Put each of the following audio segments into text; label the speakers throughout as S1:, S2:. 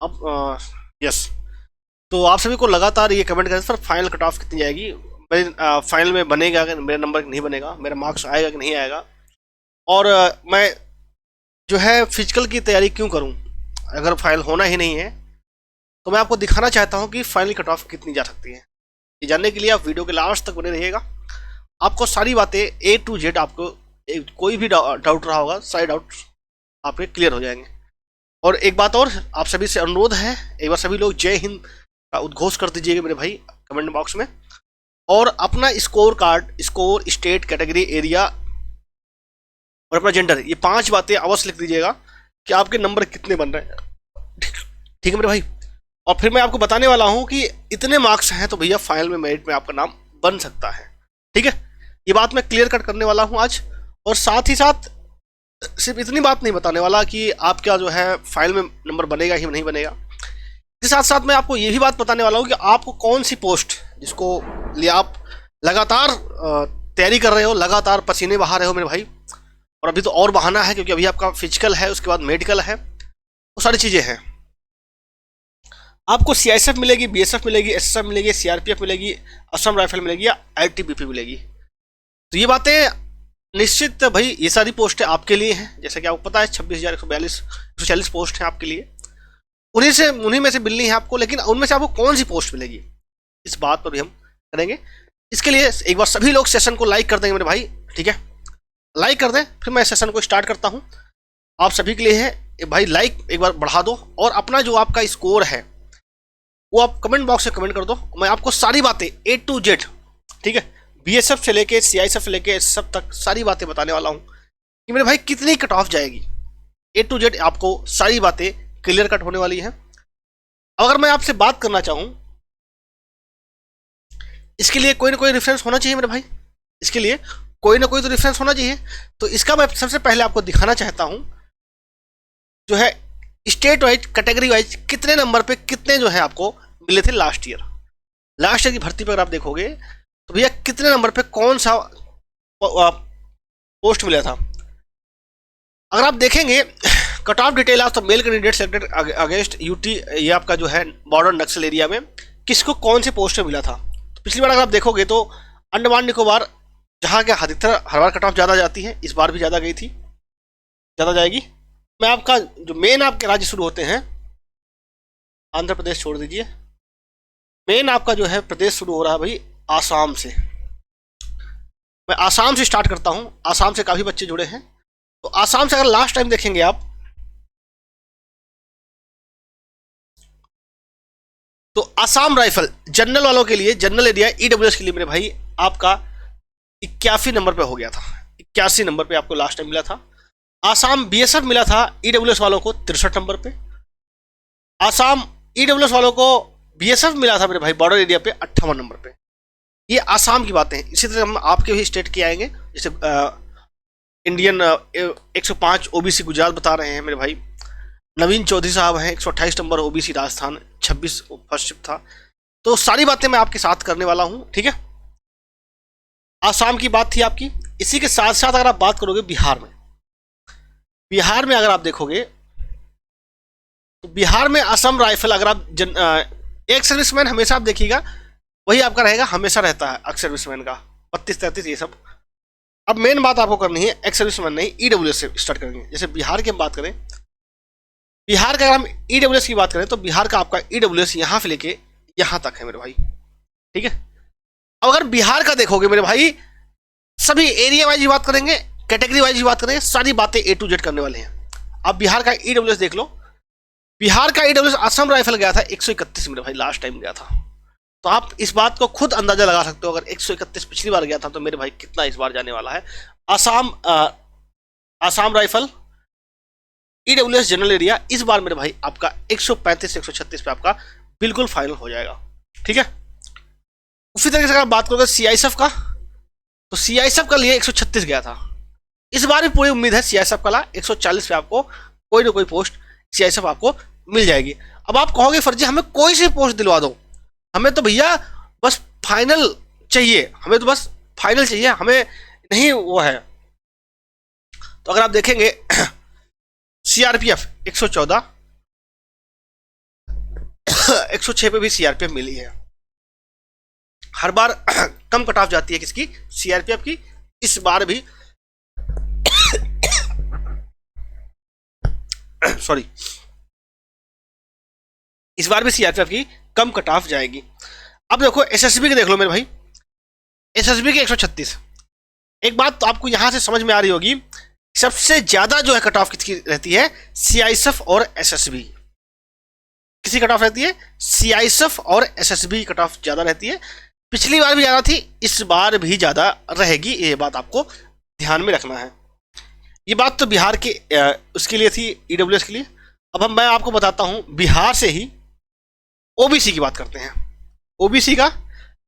S1: अब यस, तो आप सभी को लगातार ये कमेंट करें सर फाइनल कट ऑफ कितनी जाएगी, मेरे फाइनल में बनेगा कि मेरा नंबर नहीं बनेगा, मेरा मार्क्स आएगा कि नहीं आएगा, और मैं जो है फिजिकल की तैयारी क्यों करूं अगर फाइनल होना ही नहीं है। तो मैं आपको दिखाना चाहता हूं कि फाइनल कट ऑफ कितनी जा सकती है। ये जानने के लिए आप वीडियो के लास्ट तक बने रहिएगा। आपको सारी बातें A to Z, आपको कोई भी डाउट रहा होगा सारे डाउट आपके क्लियर हो जाएंगे। और एक बात और, आप सभी से अनुरोध है, एक बार सभी लोग जय हिंद का उद्घोष कर दीजिएगा मेरे भाई कमेंट बॉक्स में, और अपना score card, score, state, category, area और अपना जेंडर, ये 5 बातें अवश्य लिख दीजिएगा कि आपके नंबर कितने बन रहे हैं। ठीक है मेरे भाई, और फिर मैं आपको बताने वाला हूं कि इतने मार्क्स हैं तो भैया फाइनल में मेरिट में आपका नाम बन सकता है। ठीक है, ये बात मैं क्लियर कट करने वाला हूं आज। और साथ ही साथ सिर्फ इतनी बात नहीं बताने वाला कि आपका जो है फाइनल में नंबर बनेगा ही नहीं बनेगा, इसके साथ साथ मैं आपको ये भी बात बताने वाला हूँ कि आपको कौन सी पोस्ट जिसको लिए आप लगातार तैयारी कर रहे हो, लगातार पसीने बहा रहे हो मेरे भाई, और अभी तो और बहाना है क्योंकि अभी आपका फिजिकल है, उसके बाद मेडिकल है, वो सारी चीज़ें हैं। आपको CISF मिलेगी, BSF मिलेगी, SSF मिलेगी, CRPF मिलेगी, असम राइफल मिलेगी या ITBP मिलेगी। तो ये बातें निश्चित भाई, ये सारी पोस्टें आपके लिए हैं। जैसे कि आपको पता है 26,142 पोस्ट हैं आपके लिए, उन्हीं में से मिलनी है आपको, लेकिन उनमें से आपको कौन सी पोस्ट मिलेगी इस बात पर भी हम करेंगे। इसके लिए एक बार सभी लोग सेशन को लाइक कर देंगे मेरे भाई, ठीक है, लाइक कर दें, फिर मैं सेशन को स्टार्ट करता हूं। आप सभी के लिए है भाई, लाइक एक बार बढ़ा दो, और अपना जो आपका स्कोर है वो आप कमेंट बॉक्स में कमेंट कर दो। मैं आपको सारी बातें A to Z, ठीक है, BSF से लेके CISF से लेके सब तक सारी बातें बताने वाला हूं कि मेरे भाई कितनी कट ऑफ जाएगी। A to Z आपको सारी बातें क्लियर कट होने वाली है। अगर मैं आपसे बात करना चाहूं, इसके लिए कोई ना कोई रेफरेंस होना चाहिए मेरे भाई, इसके लिए कोई ना कोई तो रेफरेंस होना चाहिए। तो इसका मैं सबसे पहले आपको दिखाना चाहता हूं जो है स्टेट वाइज, कैटेगरी वाइज कितने नंबर पे कितने जो है आपको मिले थे लास्ट ईयर की भर्ती पर अगर आप देखोगे तो भैया कितने नंबर पे कौन सा पोस्ट मिला था। अगर आप देखेंगे cut off detail of the male candidate selected against UT, ये आपका जो है बॉर्डर नक्सल एरिया में किसको कौन से पोस्ट में मिला था। तो पिछली बार अगर आप देखोगे तो अंडमान निकोबार, जहाँ के अधिकतर हर बार कट ऑफ ज़्यादा जाती है, इस बार भी ज़्यादा गई थी, ज़्यादा जाएगी। मैं आपका जो मेन आपके राज्य शुरू होते हैं, आंध्र प्रदेश छोड़ दीजिए, मेन आपका जो है प्रदेश शुरू हो रहा है भाई आसाम से। मैं आसाम से स्टार्ट करता हूं, आसाम से काफी बच्चे जुड़े हैं। तो आसाम से अगर लास्ट टाइम देखेंगे आप, तो आसाम राइफल जनरल वालों के लिए, जनरल एरिया EWS के लिए मेरे भाई आपका 81 नंबर पे हो गया था, 81 नंबर पे आपको लास्ट टाइम मिला था। आसाम BSF मिला था EWS वालों को 63 नंबर पे। आसाम EWS वालों को BSF मिला था मेरे भाई बॉर्डर एरिया पे 58 नंबर पे। ये आसाम की बातें हैं। इसी तरह हम आपके भी स्टेट के आएंगे, जैसे इंडियन 105 OBC गुजरात बता रहे हैं मेरे भाई, नवीन चौधरी साहब हैं 128 number OBC Rajasthan, 26 first shift था। तो सारी बातें मैं आपके साथ करने वाला हूं, ठीक है। आसाम की बात थी आपकी। इसी के साथ साथ अगर आप बात करोगे बिहार में, बिहार में अगर आप देखोगे तो बिहार में असम राइफल, अगर आप एक सर्विसमैन हमेशा आप देखिएगा वही आपका रहेगा, हमेशा रहता है एक्स सर्विसमैन का 32-33 ये सब। अब मेन बात आपको करनी है एक्स सर्विसमैन नहीं, EWS से स्टार्ट करेंगे। जैसे बिहार की हम बात करें, बिहार का अगर हम EWS की बात करें तो बिहार का आपका EWS यहाँ से लेके यहाँ तक है मेरे भाई, ठीक है। अब अगर बिहार का देखोगे मेरे भाई, सभी एरिया वाइज बात करेंगे, कैटेगरी वाइज बात करेंगे, सारी बातें A to Z करने वाले हैं। अब बिहार का EWS देख लो, बिहार का EWS असम राइफल गया था 131 मेरे भाई, लास्ट टाइम गया था। तो आप इस बात को खुद अंदाजा लगा सकते हो, अगर 131 पिछली बार गया था तो मेरे भाई कितना इस बार जाने वाला है। Assam rifle EWS general area इस बार मेरे भाई आपका 135 से 136 पे आपका बिल्कुल फाइनल हो जाएगा, ठीक है। उसी तरीके से अगर बात करोगे CISF का, तो CISF का लिए 136 गया था। इस बार भी पूरी उम्मीद है CISF का ला 140 पे आपको कोई ना कोई पोस्ट CISF आपको मिल जाएगी। अब आप कहोगे फर्जी हमें कोई सी पोस्ट दिलवा दो, हमें तो भैया बस फाइनल चाहिए, हमें तो बस फाइनल चाहिए, हमें नहीं वो है। तो अगर आप देखेंगे CRPF 114, 106 पे भी सीआरपीएफ मिली है। हर बार कम कट ऑफ जाती है किसकी, सीआरपीएफ की। इस बार भी सॉरी, इस बार भी सीआरपीएफ की कम कट ऑफ जाएगी। अब देखो एसएसबी के देख लो मेरे भाई, एसएसबी के 136। एक बात तो आपको यहां से समझ में आ रही होगी, सबसे ज्यादा जो है कट ऑफ किसकी रहती है, सीआईएसएफ और एसएसबी। किसी कट ऑफ रहती है, सीआईएसएफ और एसएसबी कट ऑफ ज्यादा रहती है। पिछली बार भी ज्यादा थी, इस बार भी ज्यादा रहेगी, ये बात आपको ध्यान में रखना है। ये बात तो बिहार के उसके लिए थी, ईडब्ल्यूएस के लिए। अब मैं आपको बताता हूं बिहार से ही ओबीसी की बात करते हैं। ओबीसी का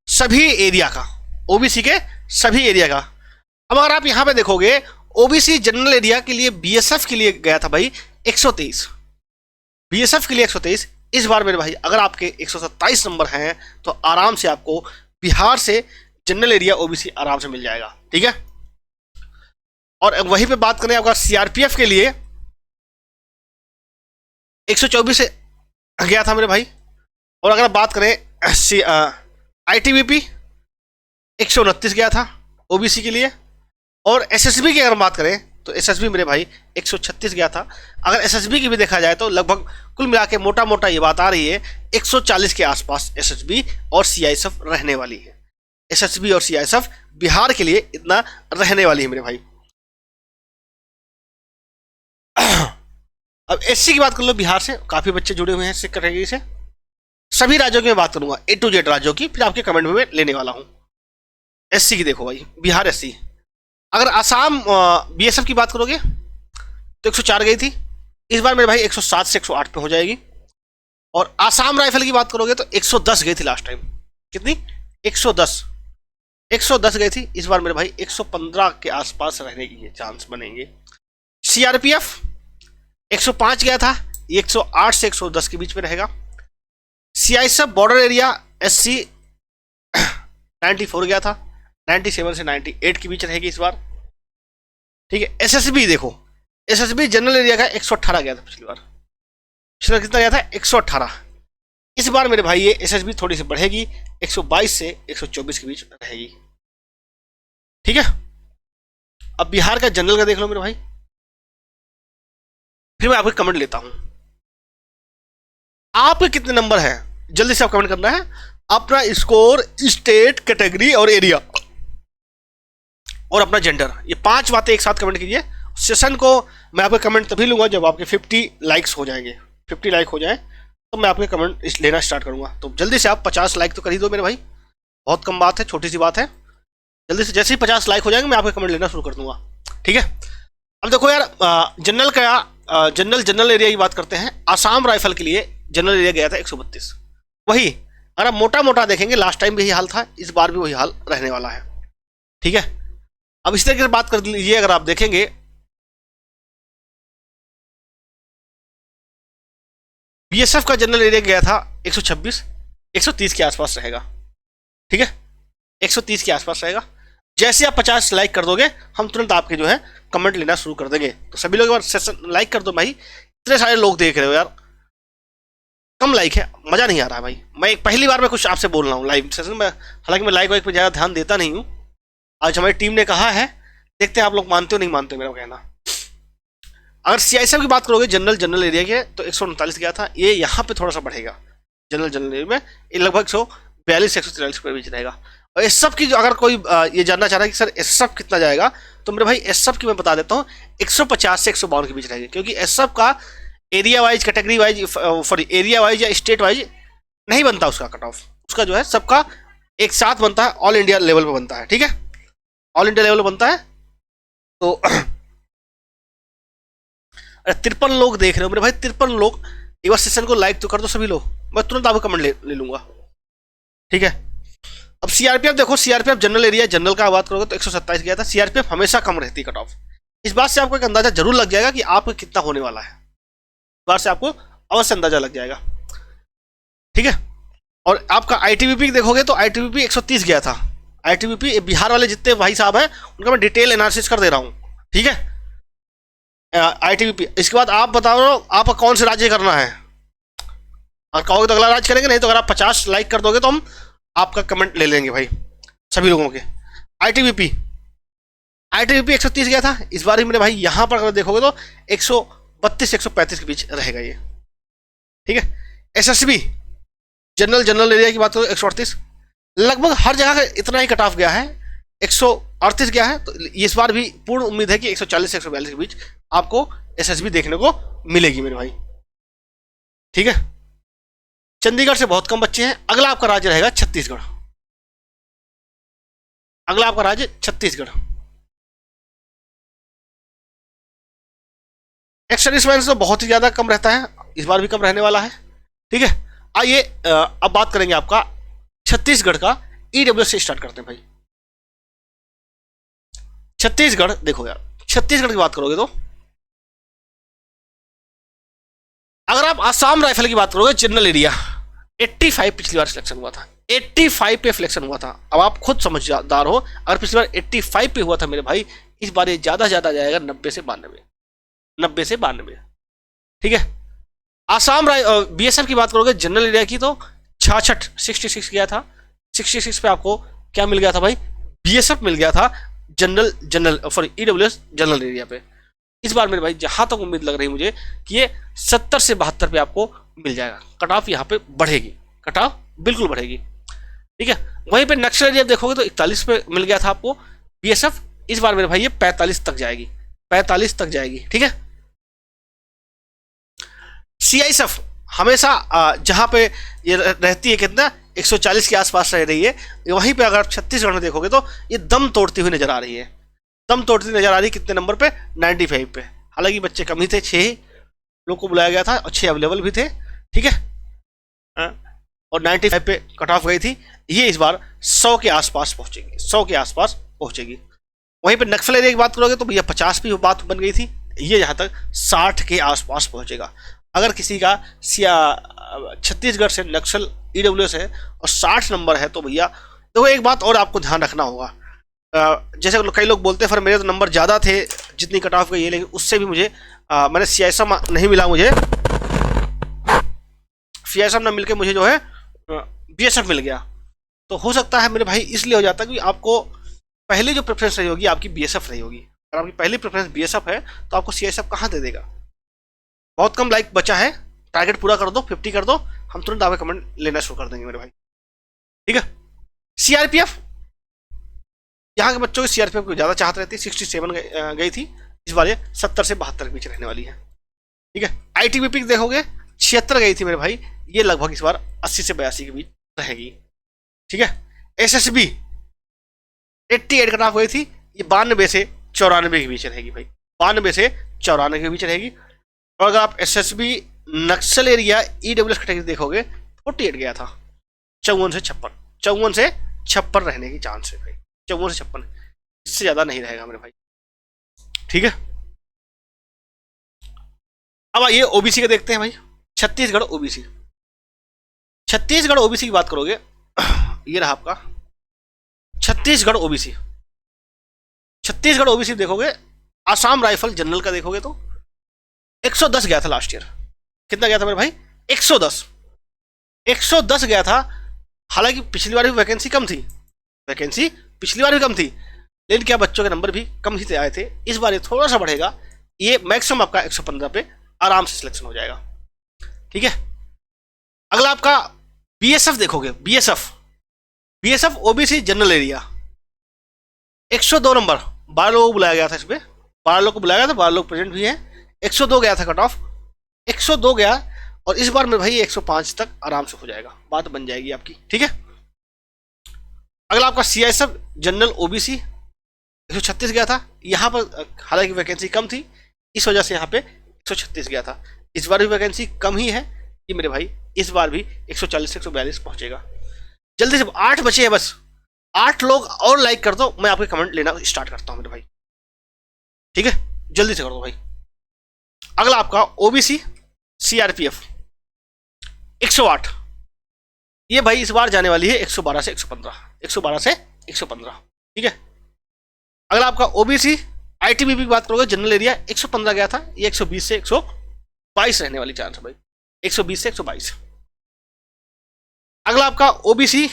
S1: सभी एरिया का, ओबीसी के सभी एरिया का। अब अगर आप यहां पे देखोगे, ओबीसी जनरल एरिया के लिए बीएसएफ के लिए गया था भाई 123, बीएसएफ के लिए 123। इस बार मेरे भाई अगर आपके 127 नंबर हैं तो आराम से आपको बिहार से जनरल एरिया ओबीसी आराम से मिल जाएगा, ठीक है। और वहीं पे बात करें अगर सीआरपीएफ के लिए 124 से गया था मेरे भाई। और अगर बात करें आईटीबीपी 129 गया था ओबीसी के लिए। और एसएसबी की अगर बात करें तो एसएसबी मेरे भाई 136 गया था। अगर एसएसबी की भी देखा जाए तो लगभग कुल मिला के मोटा मोटा ये बात आ रही है 140 के आसपास एसएसबी और सीआईएसएफ रहने वाली है। एसएसबी और सीआईएसएफ बिहार के लिए इतना रहने वाली है मेरे भाई। अब एससी की बात कर लो, बिहार से काफी बच्चे जुड़े हुए हैं इस कैटेगरी से। सभी राज्यों की मैं बात करूंगा, A to Z राज्यों की, फिर आपके कमेंट में मैं लेने वाला हूं। एससी की देखो भाई, बिहार एससी। अगर आसाम बीएसएफ की बात करोगे तो 104 गई थी, इस बार मेरे भाई 107 से 108 पे हो जाएगी। और आसाम राइफल की बात करोगे तो 110 गई थी लास्ट टाइम। कितनी? 110 गई थी, इस बार मेरे भाई 115 के आसपास रहने की चांस बनेंगे। सीआरपीएफ 105 गया था, ये 108 से 110 के बीच में रहेगा। सीआईएसएफ बॉर्डर एरिया एससी 94 गया था, 97 से 98 के बीच रहेगी इस बार, ठीक है। एसएसबी देखो, एसएसबी जनरल एरिया का 118 गया था पिछली बार। पिछली बार कितना गया था? 118। इस बार मेरे भाई ये एसएसबी थोड़ी सी बढ़ेगी, 122 से 124 के बीच रहेगी, ठीक है। अब बिहार का जनरल का देख लो मेरे भाई, फिर मैं आपको कमेंट लेता हूं। आपके कितने नंबर हैं जल्दी से आप कमेंट करना है, अपना स्कोर, स्टेट, कैटेगरी और एरिया और अपना जेंडर, ये 5 बातें एक साथ कमेंट कीजिए। सेशन को मैं आपके कमेंट तभी लूंगा जब आपके 50 लाइक्स हो जाएंगे। 50 लाइक हो जाए तो मैं आपके कमेंट लेना स्टार्ट करूंगा। तो जल्दी से आप 50 लाइक तो कर ही दो मेरे भाई, बहुत कम बात है, छोटी सी बात है। जल्दी से जैसे ही 50 लाइक हो जाएंगे मैं आपके कमेंट लेना शुरू कर दूंगा, ठीक है। अब देखो यार, जनरल का जनरल एरिया की बात करते हैं। आसाम राइफल के लिए जनरल एरिया गया था 132। वही अगर आप मोटा मोटा देखेंगे, लास्ट टाइम भी यही हाल था, इस बार भी वही हाल रहने वाला है, ठीक है। अब इस तरीके से बात कर लीजिए, अगर आप देखेंगे बीएसएफ का जनरल एरिया गया था 126, 130 के आसपास रहेगा, ठीक है। 130 के आसपास रहेगा। जैसे आप 50 लाइक कर दोगे हम तुरंत आपके जो है कमेंट लेना शुरू कर देंगे। तो सभी लोग एक बार सेशन लाइक कर दो भाई, इतने सारे लोग देख रहे हो यार, कम लाइक है, मजा नहीं आ रहा है भाई। मैं पहली बार मैं कुछ आपसे बोल रहा हूँ लाइव सेशन में, हालांकि मैं लाइक वाइक पे ज़्यादा ध्यान देता नहीं हूँ। आज हमारी टीम ने कहा है, देखते हैं आप लोग मानते हो नहीं मानते हो मेरा कहना। अगर सीआईएसएफ की बात करोगे जनरल एरिया के तो 139 गया था, ये यहाँ पे थोड़ा सा बढ़ेगा। जनरल एरिया में ये लगभग 142 से 143 के बीच रहेगा। और एसएफ की जो अगर कोई ये जानना चाह रहा है कि सर एसएफ कितना जाएगा, तो मेरे भाई एसएफ की मैं बता देता हूँ 150 से 152 के बीच रहेगी। क्योंकि एसएफ का area wise, category wise, sorry area wise या स्टेट वाइज नहीं बनता उसका कट ऑफ, उसका जो है सबका एक साथ बनता है, ऑल इंडिया लेवल पे बनता है, ठीक है। ऑल इंडिया लेवल पे बनता है। तो अरे 53 लोग देख रहे हो मेरे भाई, 53 लोग, एक बार सेशन को लाइक तो कर दो सभी लोग, मैं तुरंत आपको कमेंट ले लूंगा, ठीक है। अब सीआरपीएफ देखो, सीआरपीएफ जनरल एरिया, जनरल का बात करोगे तो 127 गया था। सीआरपीएफ हमेशा कम रहती है कट ऑफ। इस बात से आपको एक अंदाजा जरूर लग जाएगा कि आपका कितना होने वाला है, इस बात से आपको अवश्य अंदाजा लग जाएगा, ठीक है। और आपका आईटीबीपी देखोगे तो आईटीबीपी 130 गया था। आईटीबीपी बिहार वाले जितने भाई साहब हैं उनका मैं डिटेल एनालिसिस कर दे रहा हूँ, ठीक है। आईटीबीपी, इसके बाद आप बताओ आपका कौन से राज्य करना है। और कहोगे तो अगला राज्य करेंगे, नहीं तो अगर आप 50 लाइक कर दोगे तो हम आपका कमेंट ले लेंगे भाई सभी लोगों के। आईटीबीपी 130 गया था, इस बार ही मेरे भाई यहां पर अगर देखोगे तो 132 135 के बीच रहेगा ये, ठीक है। एसएसबी जनरल एरिया की बात करो 138, लगभग हर जगह का इतना ही कट ऑफ गया है, 138 गया है। तो इस बार भी पूर्ण उम्मीद है कि 140 से 142 के बीच आपको एसएसबी देखने को मिलेगी मेरे भाई, ठीक है। चंडीगढ़ से बहुत कम बच्चे हैं। अगला आपका राज्य रहेगा छत्तीसगढ़। अगला आपका राज्य छत्तीसगढ़। एक्सर्विसमैन तो बहुत ही ज्यादा कम रहता है, इस बार भी कम रहने वाला है, ठीक है। आइए अब बात करेंगे आपका छत्तीसगढ़ का। ईडब्ल्यूएस से स्टार्ट करते हैं भाई। छत्तीसगढ़ देखो यार, छत्तीसगढ़ की बात करोगे तो अगर आप आसाम राइफल की बात करोगे जनरल एरिया 85 पिछली बार सिलेक्शन हुआ था, 85 पे सिलेक्शन हुआ था। अब आप खुद समझदार हो, अगर पिछली बार 85 पे हुआ था मेरे भाई, इस बार ये ज्यादा जाएगा 90 से 92, ठीक है। आसाम बीएसएफ की बात करोगे जनरल एरिया की तो 66 गया था। 66 पे आपको क्या मिल गया था भाई, बीएसएफ मिल गया था सॉरी ईडब्ल्यूएस जनरल एरिया पे। इस बार मेरे भाई जहां तक उम्मीद लग रही है मुझे कि ये 70 से 72 पे आपको मिल जाएगा। कट ऑफ यहाँ पे बढ़ेगी, कट ऑफ बिल्कुल बढ़ेगी, ठीक है। वहीं पे नक्सल एरिया देखोगे तो 41 पे मिल गया था आपको बीएसएफ। इस बार मेरे भाई ये 45 तक जाएगी, 45 तक जाएगी, ठीक है। सीआईएसएफ हमेशा जहां पे ये रहती है कितना 140 के आसपास रह रही है, वहीं पे अगर छत्तीसगढ़ में देखोगे तो ये दम तोड़ती हुई नजर आ रही है, दम तोड़ती नजर आ रही है। कितने नंबर पे 95 पे। हालांकि बच्चे कम ही थे, 6 लोग को बुलाया गया था और 6 अवेलेबल भी थे, ठीक है। और 95 पे कट ऑफ गई थी। ये इस बार 100 के आसपास पहुंचेगी, 100 के आसपास पहुंचेगी। वहीं पे नक्सल एरिया की बात करोगे तो भैया 50 भी बात बन गई थी, ये यहाँ तक 60 के आसपास पहुंचेगा। अगर किसी का छत्तीसगढ़ से नक्सल ईडब्ल्यूएस है और 60 नंबर है तो भैया देखो एक बात और आपको ध्यान रखना होगा। जैसे कई लोग बोलते हैं फिर मेरे तो नंबर ज़्यादा थे जितनी कट ऑफ गई है, लेकिन उससे भी मुझे मैंने सीआईएसएफ नहीं मिला, मुझे सीआईएसएफ ना मिलके मुझे जो है बीएसएफ मिल गया। तो हो सकता है मेरे भाई इसलिए हो जाता है कि आपको पहले जो प्रेफरेंस रही होगी आपकी बीएसएफ रही होगी। अगर आपकी पहली प्रेफरेंस बीएसएफ है तो आपको सीआईएसएफ कहाँ दे देगा। बहुत कम लाइक बचा है, टारगेट पूरा कर दो, 50 कर दो, हम तुरंत आपके कमेंट लेना शुरू कर देंगे मेरे भाई, ठीक है। सीआरपीएफ, यहाँ के बच्चों की सीआरपीएफ को ज्यादा चाहत रहती है, 67 गई थी, इस बार ये 70 से 72 के बीच रहने वाली है, ठीक है। आईटीबीपी देखोगे 76 गई थी मेरे भाई, ये लगभग इस बार 80 से 82 के बीच रहेगी, ठीक है। एसएसबी 88 कट ऑफ गई थी, ये 92 से 94 के बीच रहेगी भाई, 92 से 94 के बीच रहेगी। और अगर आप एसएसबी नक्सल एरिया ईडब्ल्यूएस कैटेगरी देखोगे 48 गया था, 54 से 56 रहने की चांस है भाई, 54 से 56, इससे ज्यादा नहीं रहेगा मेरे भाई, ठीक है। अब आइए ओबीसी का देखते हैं भाई। छत्तीसगढ़ ओबीसी, छत्तीसगढ़ ओबीसी की बात करोगे ये रहा आपका छत्तीसगढ़ ओबीसी। छत्तीसगढ़ ओबीसी देखोगे, आसाम राइफल जनरल का देखोगे तो 110 गया था लास्ट ईयर। कितना गया था मेरे भाई 110 गया था। हालांकि पिछली बार भी वैकेंसी कम थी, वैकेंसी पिछली बार भी कम थी, लेकिन क्या बच्चों के नंबर भी कम ही आए थे। इस बार ये थोड़ा सा बढ़ेगा, ये मैक्सिमम आपका 115 पे आराम से सिलेक्शन हो जाएगा, ठीक है। अगला आपका बीएसएफ देखोगे, BSF OBC general area 102 number, 12 लोगों को बुलाया गया था, इसमें 12 लोग को बुलाया गया था, 12 लोग प्रेजेंट भी हैं। 102 गया था कट ऑफ, 102 गया, और इस बार में भाई 105 तक आराम से हो जाएगा, बात बन जाएगी आपकी, ठीक है। अगला आपका सीआईएसएफ जनरल ओबीसी 136 गया था, यहाँ पर हालांकि वैकेंसी कम थी, इस वजह से यहाँ पे 136 गया था। इस बार भी वैकेंसी कम ही है, ये मेरे भाई इस बार भी 140 से 142 पहुंचेगा। जल्दी से 8 बचे हैं बस, 8 लोग और लाइक कर दो, मैं आपके कमेंट लेना स्टार्ट करता हूं मेरे भाई, ठीक है, जल्दी से कर दो भाई। अगला आपका ओबीसी सीआरपीएफ 108, ये भाई इस बार जाने वाली है 112 से 115, 112 से 115, ठीक है। अगला आपका ओबीसी आईटीबीपी की बात करोगे जनरल एरिया 115 गया था, ये 120 से 122 रहने वाली चांस है भाई, 120 से 122, अगला आपका ओबीसी,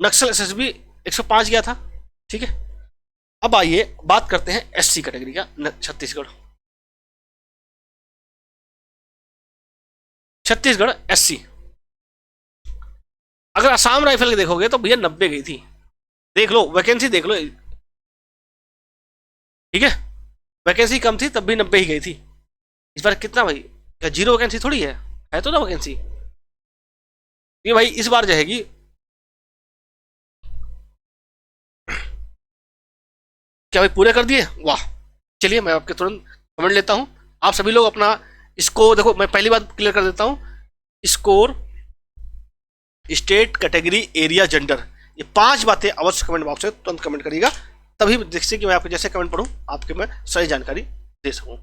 S1: नक्सल एसएसबी 105 गया था, ठीक है। अब आइए बात करते हैं एससी कैटेगरी का, छत्तीसगढ़। छत्तीसगढ़ एससी, अगर असम राइफल के देखोगे तो भैया 90 गई थी, देख लो वैकेंसी देख लो, ठीक है, वैकेंसी कम थी तब भी 90 ही गई थी। इस बार कितना भाई, क्या जीरो वैकेंसी थोड़ी है तो ना वैकेंसी, ये भाई इस बार जाएगी। क्या भाई पूरे कर दिए, वाह। चलिए मैं आपके तुरंत कमेंट लेता हूं। आप सभी लोग अपना इसको देखो, मैं पहली बात क्लियर कर देता हूं, score, state, category, area, gender, ये 5 बातें अवश्य कमेंट बॉक्स में तुरंत कमेंट करिएगा, तभी देखिए कि मैं आपके जैसे कमेंट पढ़ूं आपके मैं सही जानकारी दे सकूं।